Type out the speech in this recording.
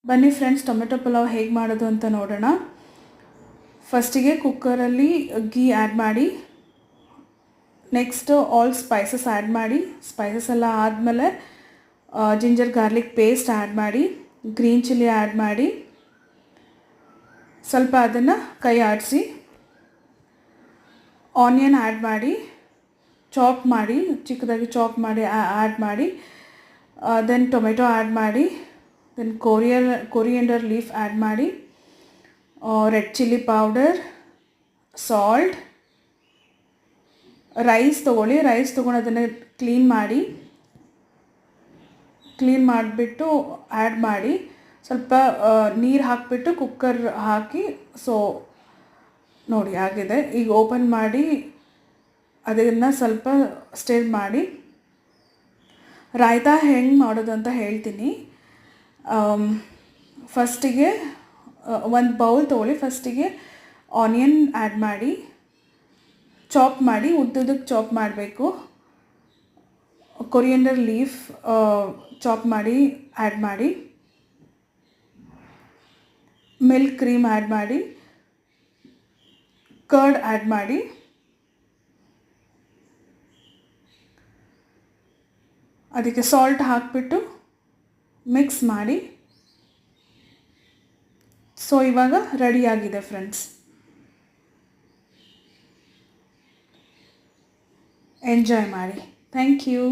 ಬನ್ನಿ friends, tomato pulao ಹೇಗೆ ಮಾಡೋದು ಅಂತ ನೋಡೋಣ. ಫಸ್ಟಿಗೆ ಕುಕ್ಕರಲ್ಲಿ ಗೀ ಆ್ಯಡ್ ಮಾಡಿ, ನೆಕ್ಸ್ಟ್ ಆಲ್ ಸ್ಪೈಸಸ್ ಆ್ಯಡ್ ಮಾಡಿ, ಸ್ಪೈಸಸ್ ಎಲ್ಲ ಆದಮೇಲೆ ಜಿಂಜರ್ ಗಾರ್ಲಿಕ್ ಪೇಸ್ಟ್ ಆ್ಯಡ್ ಮಾಡಿ, ಗ್ರೀನ್ ಚಿಲ್ಲಿ ಆ್ಯಡ್ ಮಾಡಿ, ಸ್ವಲ್ಪ ಅದನ್ನು ಕೈ ಆಡಿಸಿ, ಆನಿಯನ್ ಆ್ಯಡ್ ಮಾಡಿ, ಚಾಪ್ ಮಾಡಿ, ಚಿಕ್ಕದಾಗಿ ಚಾಪ್ ಮಾಡಿ ಆ್ಯಡ್ ಮಾಡಿ, ದೆನ್ ಟೊಮೆಟೊ ಆ್ಯಡ್ ಮಾಡಿ, ದೆನ್ ಕೊರಿಯಂಡರ್ ಲೀಫ್ ಆ್ಯಡ್ ಮಾಡಿ, red chilli powder, salt, rice ತೊಗೊಳ್ಳಿ. ರೈಸ್ ತೊಗೊಂಡು ಅದನ್ನು ಕ್ಲೀನ್ ಮಾಡಿಬಿಟ್ಟು ಆ್ಯಡ್ ಮಾಡಿ, ಸ್ವಲ್ಪ ನೀರು ಹಾಕಿಬಿಟ್ಟು ಕುಕ್ಕರ್ ಹಾಕಿ, ಸೊ ನೋಡಿ ಆಗಿದೆ. ಈಗ ಓಪನ್ ಮಾಡಿ ಅದನ್ನು ಸ್ವಲ್ಪ ಸ್ಟಿರ್ ಮಾಡಿ. ರಾಯ್ತಾ ಹೆಂಗೆ ಮಾಡೋದು ಅಂತ ಹೇಳ್ತೀನಿ. ಫಸ್ಟಿಗೆ ಒಂದು ಬೌಲ್ ತೊಗೊಳ್ಳಿ. ಫಸ್ಟಿಗೆ ಆನಿಯನ್ ಆ್ಯಡ್ ಮಾಡಿ, ಚಾಪ್ ಮಾಡಿ, ಉದ್ದುದಕ್ಕೆ ಚಾಪ್ ಮಾಡಬೇಕು. ಕೊರಿಯಂಡರ್ ಲೀಫ್ ಚಾಪ್ ಮಾಡಿ ಆ್ಯಡ್ ಮಾಡಿ, ಮಿಲ್ಕ್ ಕ್ರೀಮ್ ಆ್ಯಡ್ ಮಾಡಿ, ಕರ್ಡ್ ಆ್ಯಡ್ ಮಾಡಿ, ಅದಕ್ಕೆ ಸಾಲ್ಟ್ ಹಾಕಿಬಿಟ್ಟು ಮಿಕ್ಸ್ ಮಾಡಿ. ಸೊ ಇವಾಗ ರೆಡಿಯಾಗಿದೆ ಫ್ರೆಂಡ್ಸ್. ಎಂಜಾಯ್ ಮಾಡಿ. Thank you.